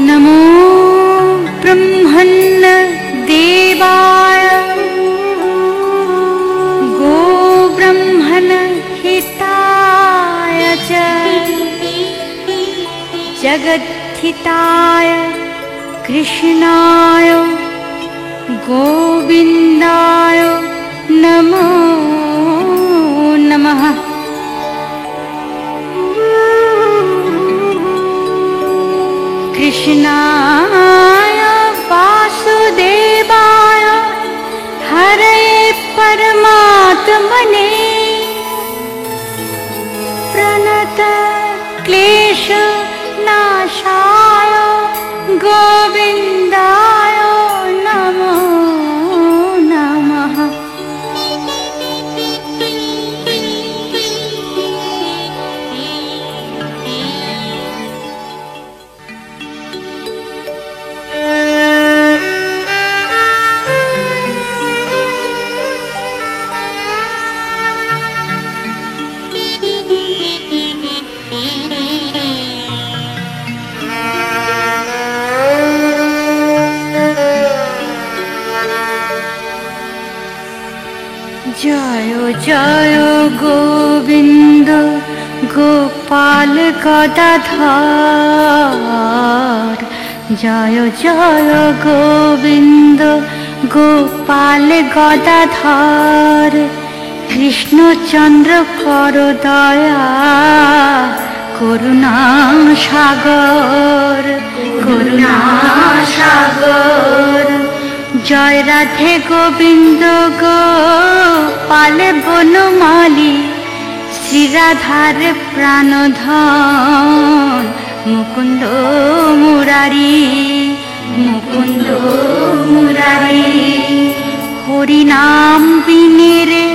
नमो ब्रह्मन् देवाय गोब्रह्मन् हिताय च जगद्धिताय कृष्णाय गोविन्दाय नमो नमः। कृष्णाय वासुदेवाय हरे परमात्मने प्रणत क्लेश नाशाय गोविन्दाय नमो नमः। जय जय गोविंद गोपाल गदाधर जय जय गोविंद गोपाल गदाधर कृष्णचंद्र कर दया करुणा सागर जय राधे गोविंद गोपाल बनमाली श्री राधार प्राणधन मुकुंद मुरारी हरि नाम बिने रे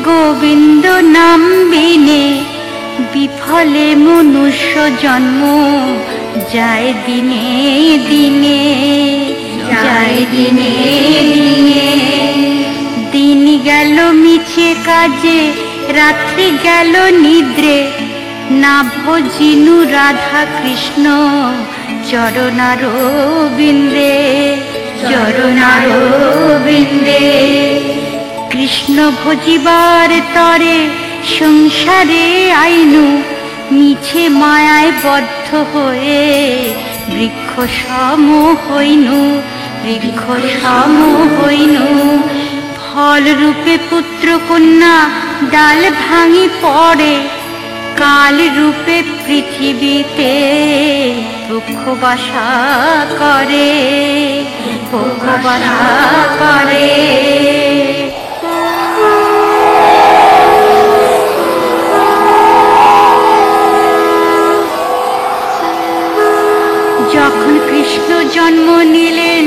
गोविंद नाम बिने विफले मनुष्य जन्म जाए दिने दिने दिन गेल मिछे काजे रात्रि गेल निद्रे ना भजिनु राधा कृष्ण चरणारविंदे कृष्ण भजिबार तरे संसारे आइनु मिछे मायाय बद्ध होए वृक्ष सम हईनु फल रूपे पुत्र कन्या डाल भांगी पड़े काल रूपे पृथिवीते दुख बासा करे যখন কৃষ্ণ জন্ম নিলেন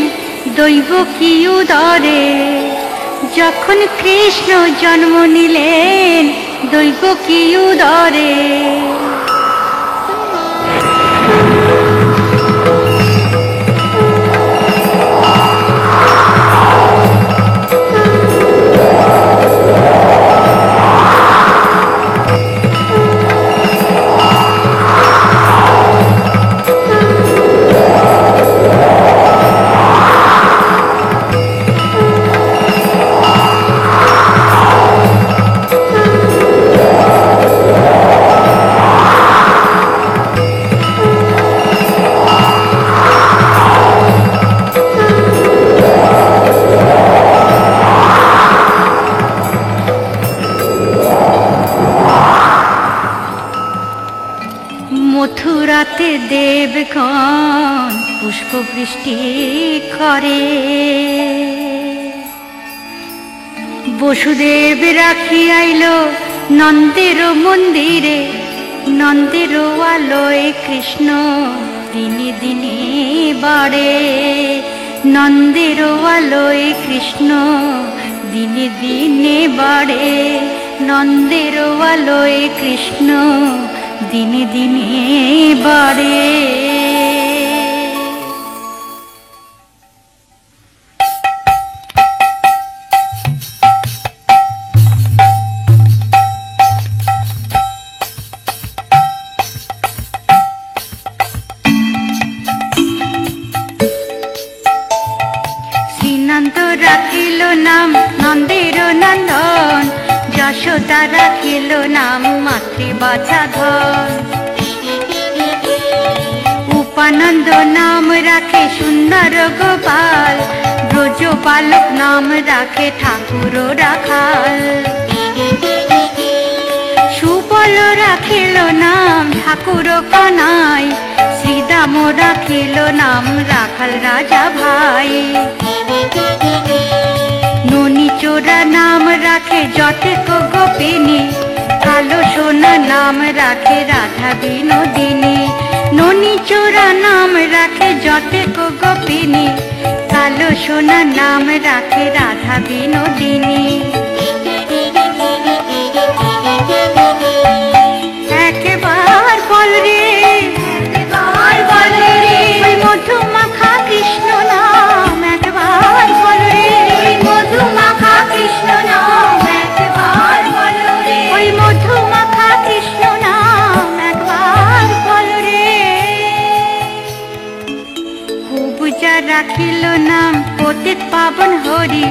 দৈবকী উদরে যখন কৃষ্ণ জন্ম নিলেন দৈবকী উদরে মথুরাতে দেবগণ পুষ্প বৃষ্টি করে বসুদেব রাখি আইল নন্দের মন্দিরে নন্দের আলোয় কৃষ্ণ দিনে দিনে বাড়ে নন্দের আলোয় কৃষ্ণ দিনে দিনে বাড়ে নন্দের আলোয় কৃষ্ণ দিনে দিনে বাড়ে। নাম মাতৃবাচা ধন। উপানন্দ নাম রাখে সুন্দর গোপাল, ব্রজ বালক নাম রাখে ঠাকুর রাখাল। সুবল রাখিল নাম ঠাকুর কানাই, শ্রীদাম রাখিল নাম রাখাল রাজা ভাই। ননী চোরা নাম রাখে যতেক গোপিনী, কালো সোনা নাম রাখে রাধা বিনোদিনী। ননী চোরা নাম রাখে যতেক গোপিনী, কালো সোনা নাম রাখে রাধা বিনোদিনী। একবার বল রে, একবার বল রে, ওই মধুমাখা কৃষ্ণ নাম একবার বল রে, ওই মধুমাখা কৃষ্ণ নাম একবার বল রে, ওই মধুমাখা কৃষ্ণ নাম একবার বল রে। পূজা রাখিল নাম পতিত পাবন হরি,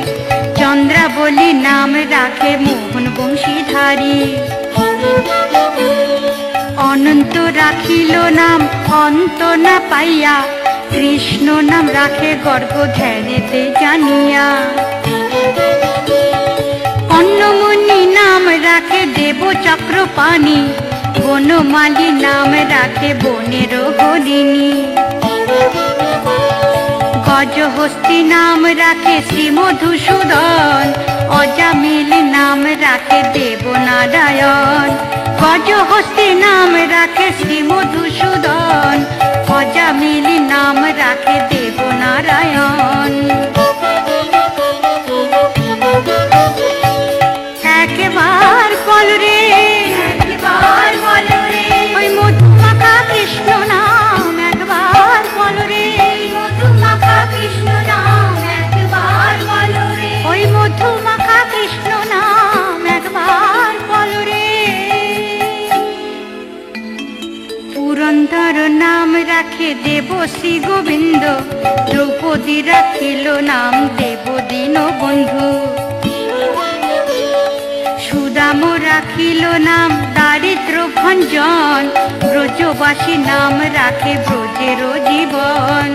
চন্দ্রাবলী নাম রাখে মোহন বংশীধারী। অনন্ত রাখিল নাম অন্ত না পাইয়া, কৃষ্ণ নাম রাখে গর্গ ধ্যানেতে জানিয়া। অন্নমণি নাম রাখে দেব চক্রপাণি, বনমালী নাম রাখে বনের হরিণী। গজহস্তি নাম রাখে শ্রী মধুসূদন, অজামিল নাম রাখে দেবনারায়ণ। গজহস্তি নাম রাখে শ্রী মধুসূদন, অজামিল নাম রাখে দেবনারায়ণ। একবার বল রে, একবার বল রে, ওই মধুমাখা কৃষ্ণ নাম একবার বল রে, মধুমাখা কৃষ্ণ নাম একবার বল রে, ওই মধুমাখা কৃষ্ণ নাম একবার বল রে। পুরন্দর নাম রাখে দেবশ্রী গোবিন্দ, দ্রৌপদী রাখিল নাম দেব দীনবন্ধু। সুদাম রাখিল নাম দারিদ্র ভঞ্জন, ব্রজবাসী নাম রাখে ব্রজের জীবন।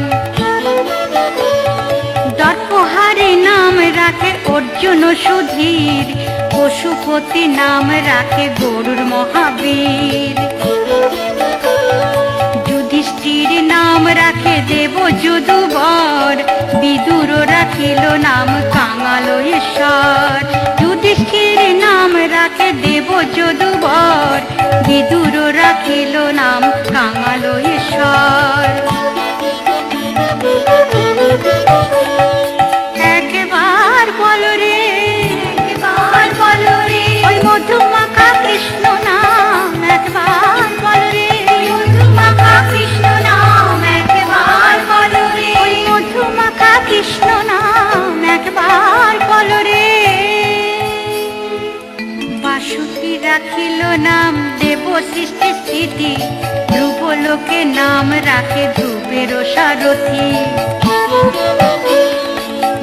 দর্পহারি নাম রাখে অর্জুন সুধীর, পশুপতি নাম রাখে গরুর মহাবীর। যুধিষ্ঠির নাম রাখে দেব যদুবর, বিদুর রাখিল নাম কাঙাল ঈশ্বর। যুধিষ্ঠির নাম রাখে দেব যদুবর, বিদুর রাখিল নাম কাঙাল ঈশ্বর। একবার বল রে, একবার বল রে, ওই মধুমাখা কৃষ্ণ নাম একবার বল রে, মধুমাখা কৃষ্ণ নাম একবার বল রে, ওই মধুমাখা কৃষ্ণ নাম একবার বল রে। বাসুকি রাখিল নাম দেব সৃষ্টি স্থিতি, ধ্রুবলোকে নাম রাখে ধ্রুবের সারথি।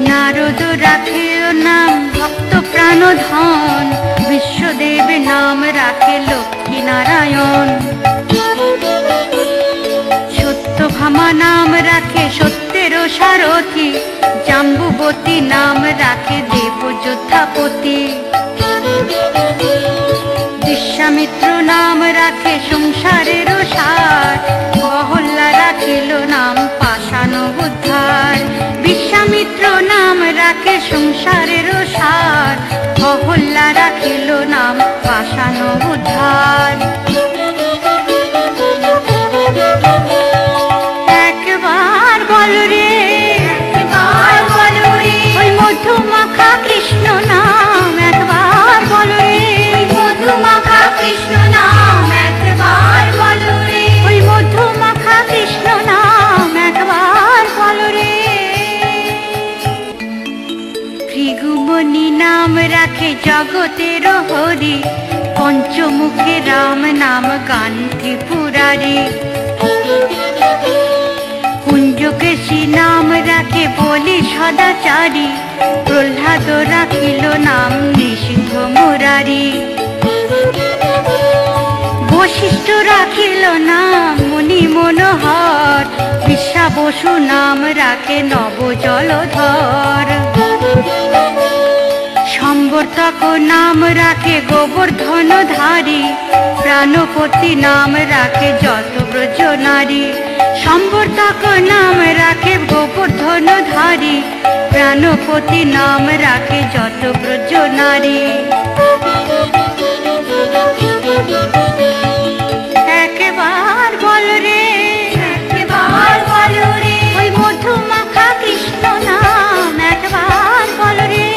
নারদ রাখিল নাম ভক্ত প্রাণধন, বিশ্বদেব নাম রাখে লক্ষ্মী নারায়ণ। সত্যভামা নাম রাখে সত্যের সারথি, জাম্বুবতী নাম রাখে দেব যোদ্ধাপতি। বিশ্বামিত্র নাম রাখে সংসারের সার, অহল্যা রাখিল নাম পাষাণ উদ্ধার। বিশ্বামিত্র নাম রাখে সংসারের সার, অহল্যা রাখিল নাম পাষাণ উদ্ধার। একবার বল রে, একবার বল রে, ওই মধুমাখা কৃষ্ণ নাম একবার বল রে, মধুমাখা কৃষ্ণ নাম একবার বল রে, ওই মধুমাখা কৃষ্ণ নাম একবার বল রে। ভৃগুমণি নাম রাখে জগতের হরি, পঞ্চমুখে রাম নাম গান ত্রিপুরারি। কুঞ্জকেশী নাম রাখে বলি সদাচারী, প্রহ্লাদ রাখিল নাম নৃসিংহ মুরারি। দুষ্ট রাখিল নাম মুনি মনোহর, বিশ্বা বসু নাম রাখে নব জলধর। সম্বর্তক নাম রাখে গোবর্ধনধারী, প্রাণপতি নাম রাখে যত ব্রজ নারী। সম্বর্তক নাম রাখে গোবর্ধনধারী, প্রাণপতি নাম রাখে যত ব্রজ নারী। একবার বল রে, একবার বল রে, ওই মধুমাখা কৃষ্ণ নাম একবার বল রে,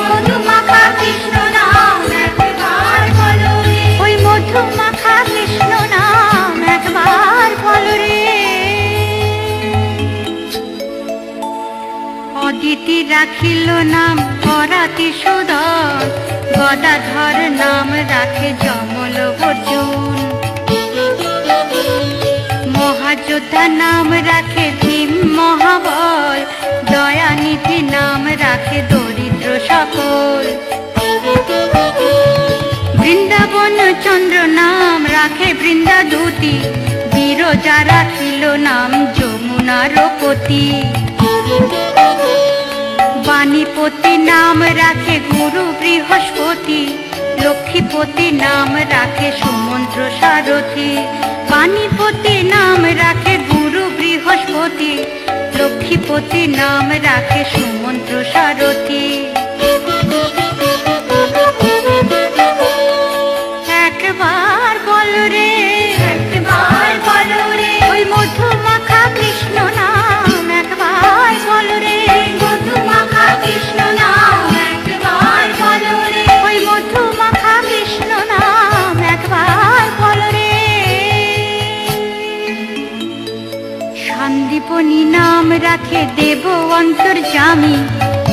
মধুমাখা কৃষ্ণ নাম একবার বল রে, ওই মধুমাখা কৃষ্ণ নাম একবার বল রে। অদিতি রাখিল নাম অরাতি সুদর, গদাধর নাম রাখে যমল অর্জুন। মহাযোদ্ধা নাম রাখে ভীম মহাবল, দয়ানিধি নাম রাখে দরিদ্র সকল। বৃন্দাবন চন্দ্র নাম রাখে বৃন্দাদূতি, বিরজা রাখিল নাম যমুনার পতি। বাণীপতি নাম রাখে গুরু বৃহস্পতি, লক্ষ্মীপতি নাম রাখে সুমন্ত্র সারথি। বাণীপতি নাম রাখে গুরু বৃহস্পতি, লক্ষ্মীপতি নাম রাখে সুমন্ত্র সারথি। একবার বল রে, একবার বল রে, ওই মধুমাখা কৃষ্ণ নাম একবার বল রে, মধুমাখা কৃষ্ণ নাম একবার বল রে, ওই মধুমাখা কৃষ্ণ নাম একবার বল রে। সন্দীপনী নাম রাখে দেব অন্তর্যামী,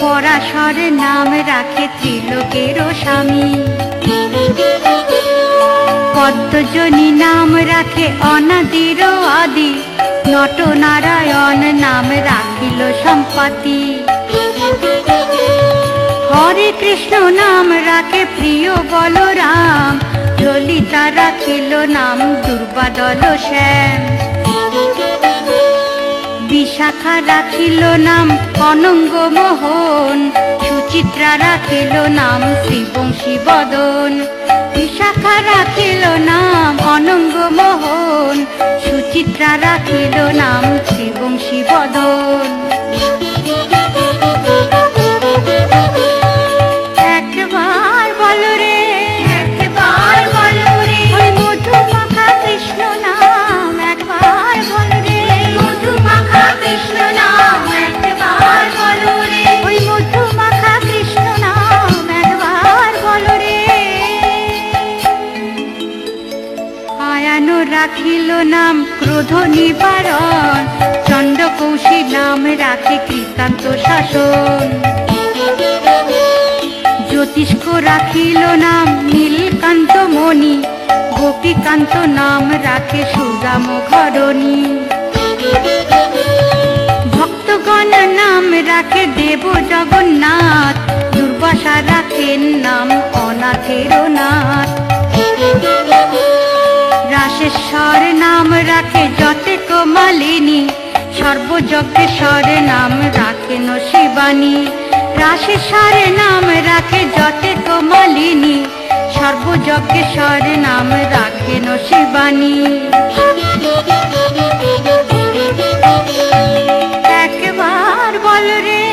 পরাশর নাম রাখে ত্রিলোকের স্বামী। পদ্মজনী নাম রাখে অনাদির আদি, নটনারায়ণ নাম রাখিল সম্পত্তি। হরে কৃষ্ণ নাম রাখে প্রিয় বলরাম, ললিতা রাখিল নাম দুর্বাদল শ্যাম। বিশাখা রাখিল নাম অনঙ্গ মোহন, সুচিত্রা রাখিল নাম শ্রীবংশী বদন। বিশাখা রাখিল নাম অনঙ্গ মোহন, সুচিত্রা রাখিল নাম শ্রীবংশী বদন। একবার বল রে, একবার বল রে, ওই মধুমাখা কৃষ্ণ নাম একবার বল রে, মধুমাখা কৃষ্ণ নাম একবার বল রে, ওই মধুমাখা কৃষ্ণ নাম একবার বল রে। আয়ানো রাখিল নাম ক্রোধ নিবারণ, চণ্ডকৌশী নাম রাখে কৃতান্ত শাসন। জ্যোতিষ্ক রাখিল নাম নীলকান্ত মণি, গোপীকান্ত নাম রাখে সুদাম ঘরণী। ভক্তগণ নাম রাখে দেব জগন্নাথ, দুর্বাসা রাখেন নাম অনাথের নাথ। রাশেশ্বর নাম রাখে যতেক মালিনী, সর্বযজ্ঞেশ্বর নাম রাখেন শিবানী। রাশেশ্বর নাম রাখে যতেক মালিনী, সর্বযজ্ঞেশ্বর নাম রাখেন শিবানী। একবার বল রে,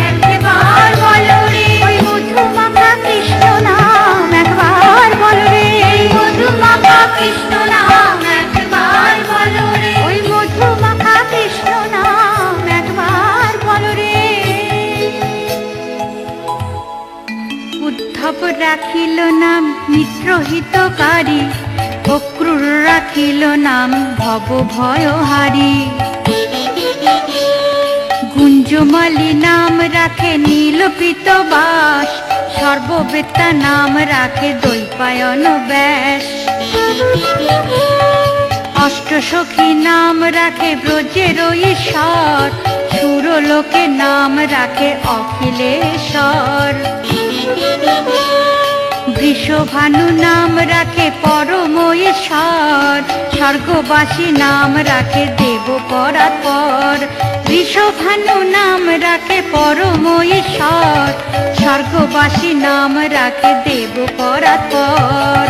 একবার বল রে, ওই মধুমাখা কৃষ্ণ নাম একবার বল রে, মধুমাখা কৃষ্ণ নাম একবার বল রে, ওই মধুমাখা কৃষ্ণ নাম একবার বল রে। উদ্ধব রাখিল নাম মিত্রহিতকারী, অক্রূর রাখিল নাম ভব ভয়হারী। গুঞ্জমালী নাম রাখে নীলপিত বাস, সর্ববেত্তা নাম রাখে দ্বৈপায়ন ব্যাস। অষ্টসখী নাম রাখে ব্রজের ঈশ্বর, সুরলোকে নাম রাখে অখিলেশ্বর। বৃষভানু নাম রাখে পরম ঈশ্বর, স্বর্গবাসী নাম রাখে দেব পরাৎপর, বৃষভানু নাম রাখে পরম ঈশ্বর, স্বর্গবাসী নাম রাখে দেব পরাৎপর।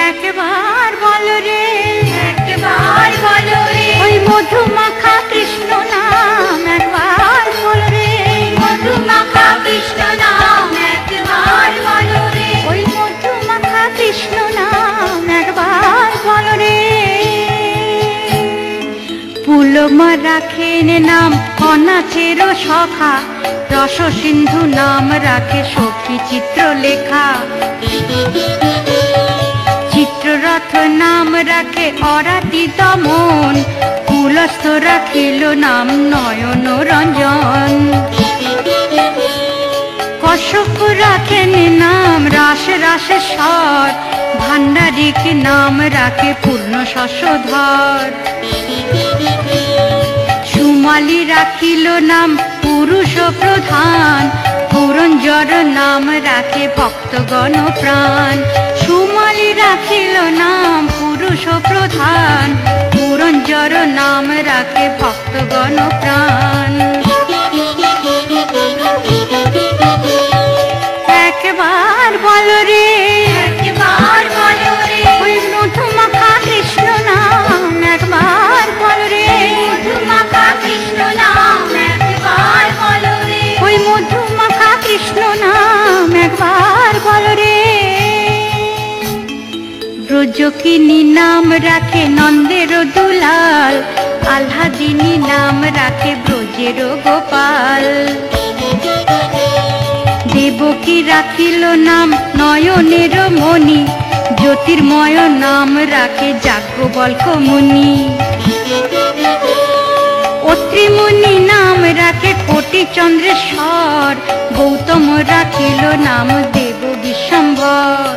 একবার বলো রে, একবার বলো রে, ওই মধুমাখা কৃষ্ণ নাম একবার বলো রে, মধুমাখা কৃষ্ণ নাম একবার বলো রে, ওই মধুমাখা কৃষ্ণ নাম একবার বলো রে। পুলমা রাখেন নাম অনাচের সখা, রস সিন্ধু নাম রাখে সখী চিত্রলেখা, চিত্ররথ নাম রাখে অরাতি দমন, কুলস্থ রাখিল নাম নয়ন রঞ্জন, কশ্যপ রাখেন নাম রাস রাসেশ্বর, ভান্ডারিক নাম রাখে পূর্ণ শশধর, সুমালি রাখিল নাম পুরুষ প্রধান, পুরঞ্জর নাম রাখে ভক্তগণ প্রাণ, সুমালি রাখিল নাম পুরুষ প্রধান, পুরঞ্জর নাম রাখে ভক্তগণ প্রাণ। একবার বলো রে, একবার বলো রে, ওই মধুমাখা কৃষ্ণ নাম একবার বলো রে, মধুমাখা কৃষ্ণ নাম একবার বলো রে, ওই মধুমাখা কৃষ্ণ নাম একবার বলো রে। ব্রজকিনী নাম রাখে নন্দের দুলাল, আহ্লাদিনী নাম রাখে ব্রজের গোপাল, দেবকী রাখিল নাম নয়নের মণি, জ্যোতির্ময় নাম রাখে যাজ্ঞবল্ক মুনি, অত্রিমুনি নাম রাখে কোটি চন্দ্রেশ্বর, গৌতম রাখিল নাম দেব বিশ্বম্ভর,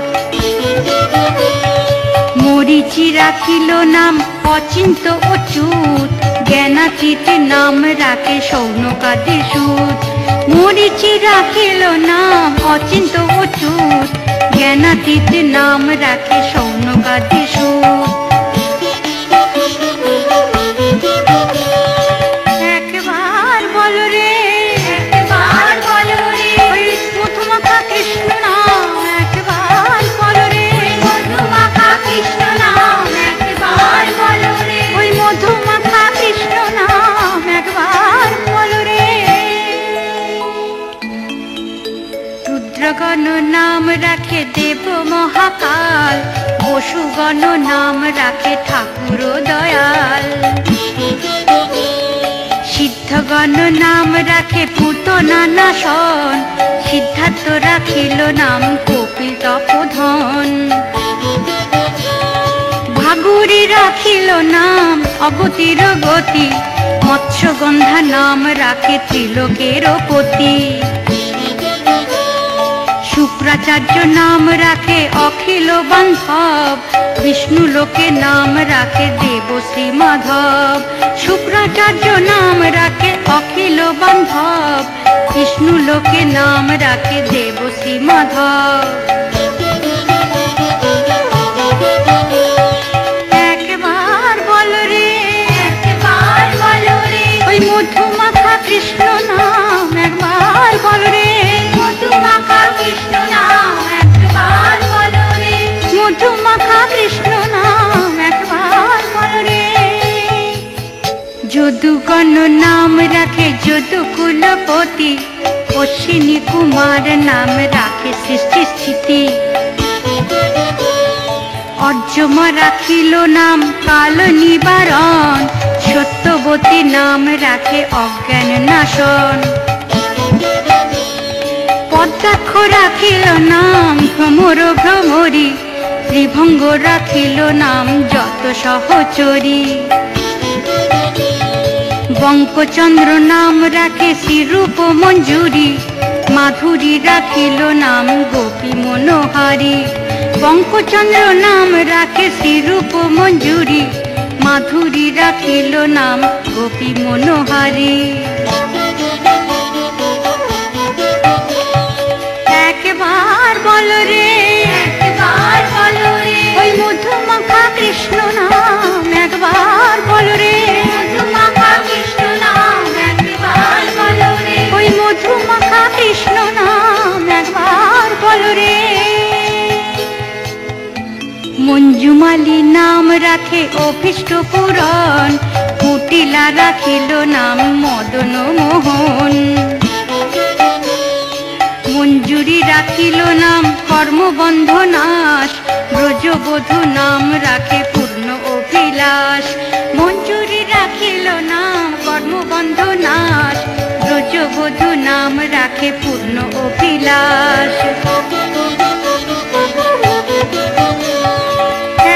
মরিচি রাখিল নাম অচিন্ত অচ্যুত, জ্ঞানাতীত নাম রাখে সৌনকাদি সুত, মরিচি রাখিল নাম অচিন্ত অচ্যুত, জ্ঞানাতীত নাম রাখে সৌনকাদি সুত। একবার বলো রে, একবার বলো রে, ওই মধুমাখা কৃষ্ণ নাম একবার বলো রে, মধুমাখা কৃষ্ণ নাম একবার বলো রে, ওই মধুমাখা কৃষ্ণ নাম একবার বলো রে। রুদ্রগণ নাম রাখে দেব মহাকাল, বসুগণ নাম রাখে ঠাকুর দয়াল, সিদ্ধগণ নাম রাখে পুতনা নাশন, সিদ্ধার্থ রাখিল নাম কপিল তপোধন, ভাগুরি রাখিল নাম অগতির গতি, মৎস্যগন্ধা নাম রাখে ত্রিলোকের পতি, শুক্রাচার্য নাম রাখে অখিল বান্ধব, বিষ্ণু লোকে নাম রাখে দেব শ্রী মাধব, শুক্রাচার্য নাম রাখে অখিল বান্ধব, বিষ্ণু লোকে নাম রাখে দেব শ্রী মাধব। একবার বলো রে, একবার বলো রে, ওই মধুমাখা কৃষ্ণ নাম একবার বলো রে, মধুমাখা কৃষ্ণ নাম একবার বলো রে, মধুমাখা কৃষ্ণ নাম একবার বলো রে। যদুগণ নাম রাখে যদুকুলপতি, অশ্বিনী কুমার নাম রাখে সৃষ্টি স্থিতি, অর্জমা রাখিল নাম কাল নিবারণ, সত্যবতী নাম রাখে অজ্ঞান নাশন, পদ্মাক্ষ রাখিল নাম ভ্রমর ভ্রমরী, ত্রিভঙ্গ রাখিল নাম যত সহচরী, বঙ্কচন্দ্র নাম রাখে শ্রীরূপ মঞ্জুরি, মাধুরী রাখিল নাম গোপী মনোহারী, বঙ্কচন্দ্র নাম রাখে শ্রীরূপ মঞ্জুরি, মাধুরী রাখিল নাম গোপী মনোহারী। একবার বলো রে, একবার রাখে অভীষ্ট পূরণ, কুটিলা রাখিল নাম মদন মোহন। মঞ্জুরি রাখিল নাম কর্মবন্ধ নাশ, ব্রজবধূ নাম রাখে পূর্ণ অভিলাষ। মঞ্জুরি রাখিল নাম কর্মবন্ধ নাশ, ব্রজবধূ নাম রাখে পূর্ণ অভিলাষ।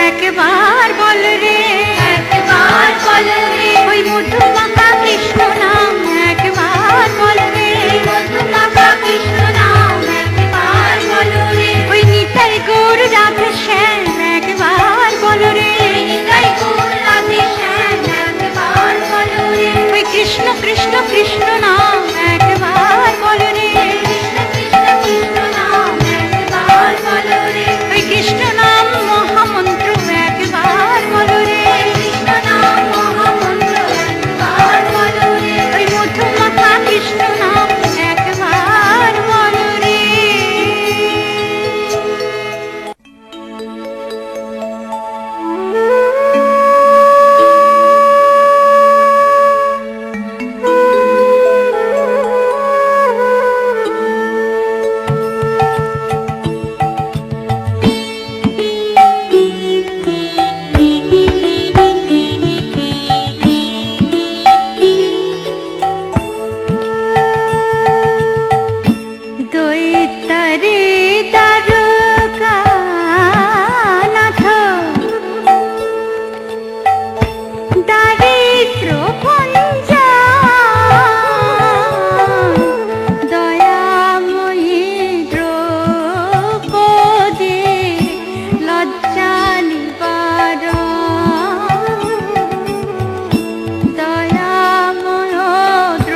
একবার বল রে, একবার বল রে, ওই মধুমাখা কৃষ্ণ নাম একবার বল রে, মধুমাখা কৃষ্ণ নাম একবার বল রে। ওই নিতাই গৌর রাধে শ্যাম একবার বল রে, নিতাই গৌর রাধে শ্যাম একবার বল রে। ওই কৃষ্ণ কৃষ্ণ কৃষ্ণ নাম একবার বল রে, কৃষ্ণ কৃষ্ণ কৃষ্ণ নাম একবার বল রে। ওই কৃষ্ণ নাম মহামন্ত্র একবার বল রে, কৃষ্ণ নাম মহামন্ত্র একবার বল রে। ওই মধুমাখা কৃষ্ণ নাম একবার বল রে। দৈতারে দ্বারকানাথ, দারিদ্র ভঞ্জন, দয়াময়ী দ্রৌপদী লজ্জা নিবারণ, দয়াময়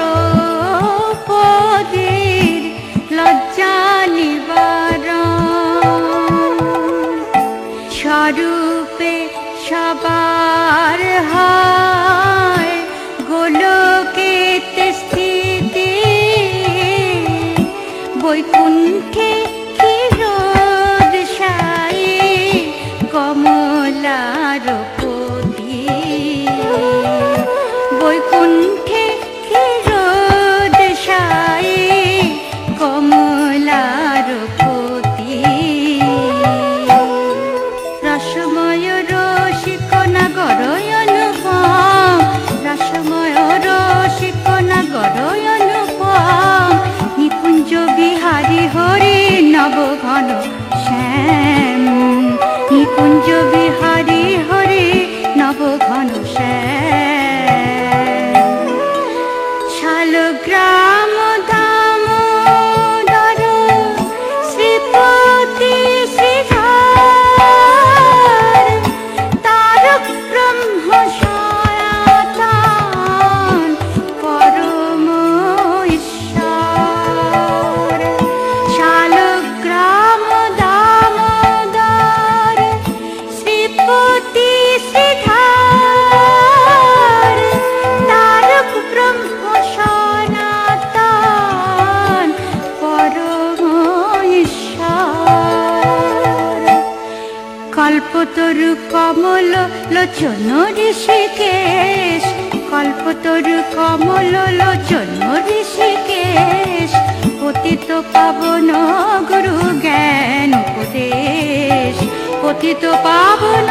দ্রৌপদীর লজ্জা নিবারণ। স্বরূপে সবার হয় গোলকেতে স্থিতি, বৈকুণ্ঠে ক্ষীরোদশায়ী কমলার পতি, বৈকুণ্ঠে ক্ষীরোদশায়ী কমলার পতি। রসময় রসিক নাগর অনুপম, রসময় রসিক নাগর অনুপম, নিকুঞ্জ বিহারী হরি নবঘন শ্যাম, নিকুঞ্জ বিহারী হরি নবঘন শ্যাম। শালগ্রাম দামোদর শ্রীপতি শ্রীধর, তারক ব্রহ্ম সনাতন পরম ঈশ্বর। শালগ্রাম দামোদর শ্রীপতি শ্রীধর, তারক ব্রহ্ম সনাতন পরম ঈশ্বর। কল্পতরু কমল লোচন ঋষিকেশ, কল্পতরু কমল লোচন ঋষিকেশ, পতিত পাবন গুরু জ্ঞান উপদেশ, পতিত পাবন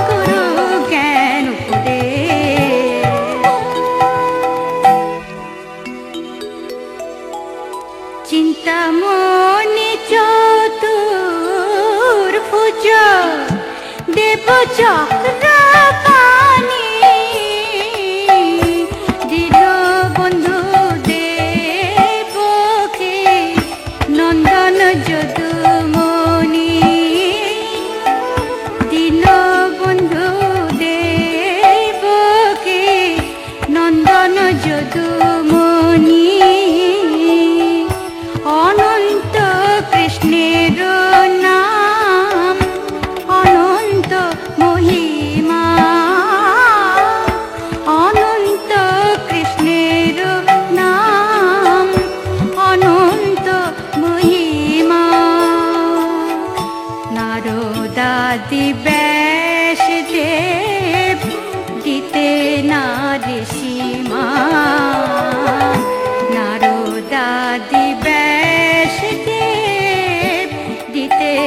গুরু জ্ঞান উপদেশ। চিন্তামণি চতুর্ভুজ দেব চক্রপাণি, দীনবন্ধু দেবকী নন্দন যদুমণি, দীনবন্ধু দেবকী নন্দন যদুমণি। অনন্ত কৃষ্ণের নাম অনন্ত মহিমা, অনন্ত কৃষ্ণের নাম অনন্ত মহিমা। নারদাদি ব্যাস দেব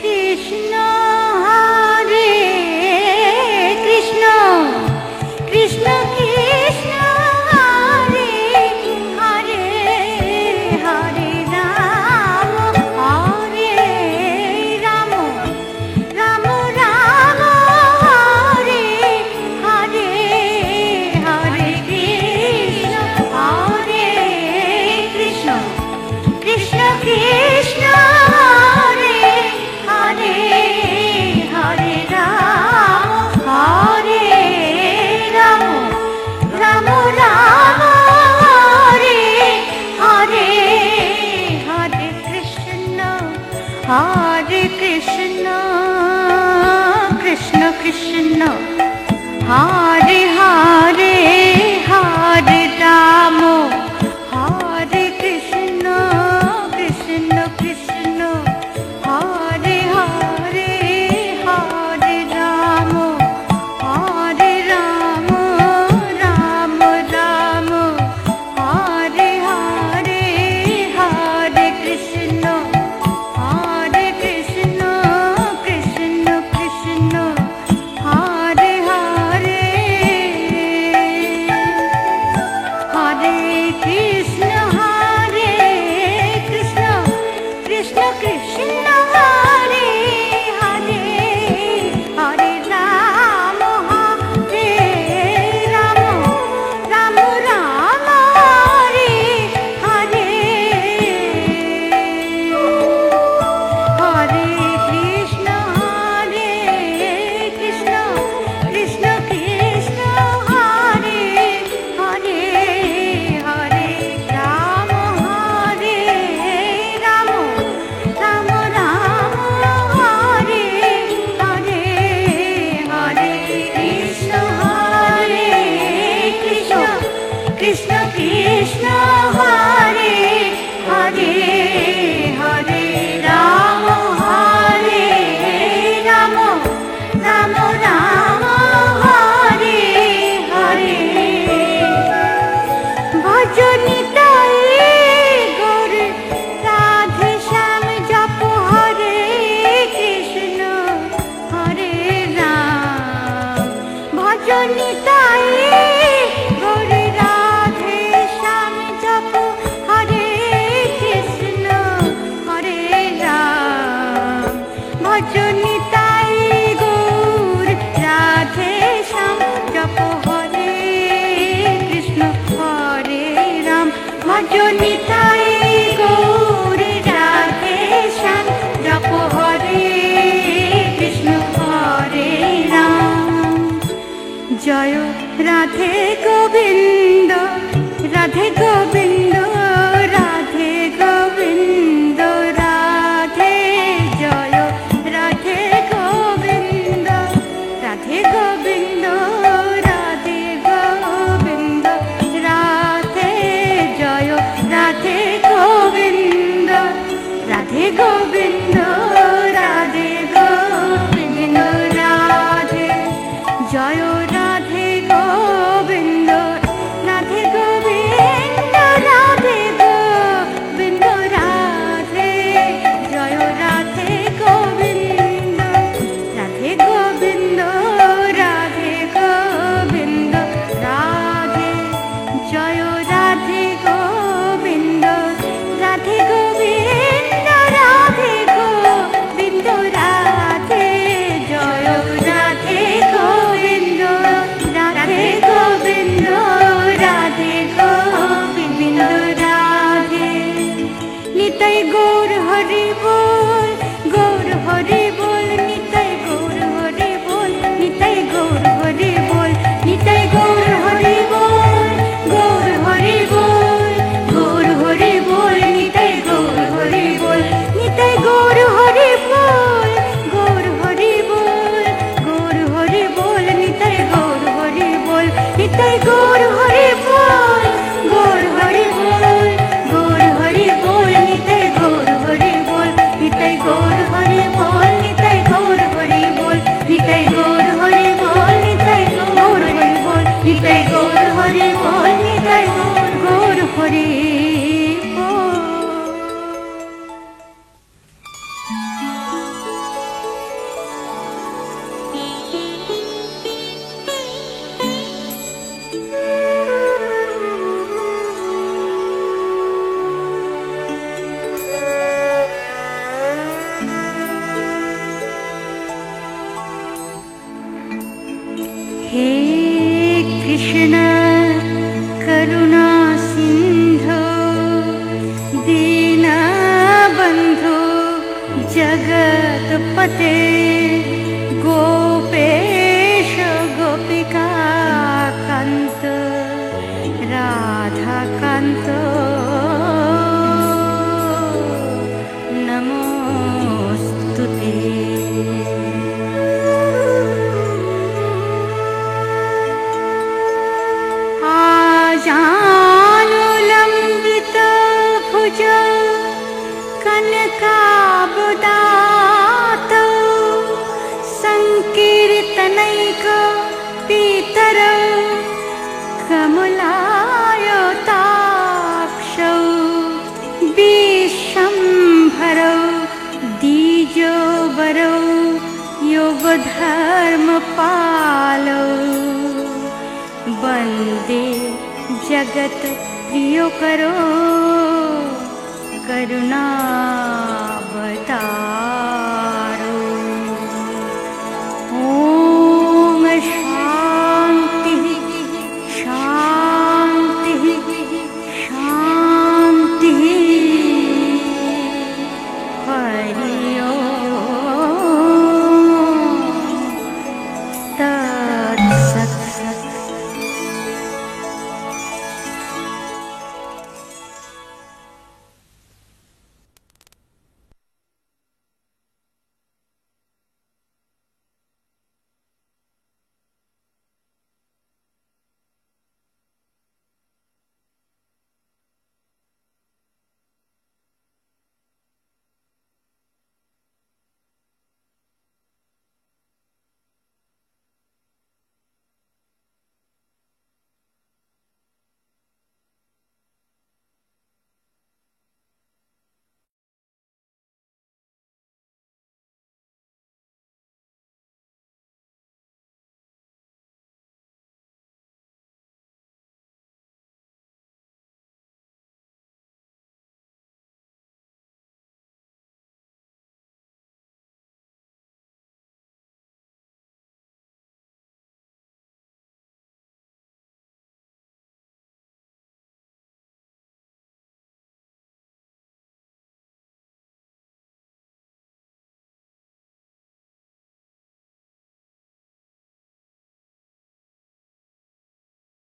কৃষ্ণ হরে কৃষ্ণ কৃষ্ণ কৃষ্ণ হরে হরে হরে রাম হরে রাম রাম রাম হরে হরে হরে কৃষ্ণ হরে কৃষ্ণ কৃষ্ণ কৃষ্ণ হরে হরে হরে রাম হরে রাম রাম রাম হরে হরে হরে কৃষ্ণ কৃষ্ণ কৃষ্ণ হরে হরে হরে রাম হরে কৃষ্ণ কৃষ্ণ কৃষ্ণ হরে হরে হরে রাম হরে রাম রাম রাম হরে হরে হরে কৃষ্ণ কৃষ্ণ কৃষ্ণ কৃষ্ণ হরে হরে হরে কৃষ্ণ হরে কৃষ্ণ কৃষ্ণ কৃষ্ণ হরে হরে হরে রাম হরে রাম রাম রাম হরে হরে হরে কৃষ্ণ হরে কৃষ্ণ কৃষ্ণ কৃষ্ণ হরে হরে হরে রাম হরে রাম রাম রাম হরে হরে হরে কৃষ্ণ হরে কৃষ্ণ কৃষ্ণ কৃষ্ণ হরে হরে হরে রাম হরে রাম রাম রাম হরে হরে ভজনিতাই গৌর রাধে শ্যাম জপ হরে কৃষ্ণ হরে রাম ভজনিতাই গৌর রাধে শ্যাম জপ হরে কৃষ্ণ হরে রাম ভজনিতাই গৌর রাধে শ্যাম জপ হরে কৃষ্ণ হরে রাম ভজনিতাই গৌর রাধে শ্যাম জপ হরে কৃষ্ণ হরে রাম জয় রাধে গোবিন্দ রাধে গোবিন্দ রাধে গোবিন্দ রাধে জয় রাধে গোবিন্দ রাধে গোবিন্দ রাধে গোবিন্দ রাধে জয় রাধে গোবিন্দ রাধে গোবিন্দ রাধে গোবিন্দ রাধে জয় রাধে গোবিন্দ রাধে গোবিন্দ हे कृष्ण करुणा सिंधु दीनबंधु जगत्पते गोपेश गोपिका कांत राधा कांत नमोस्तुते। आजानुलंबित भुज कनकाबदात संकीर्तनैक पीतर कमलायताक्षौ विश्वम्भरौ द्विजवरौ योगधर्मपालौ वन्दे जगत प्रियकरो करुणावतारौ।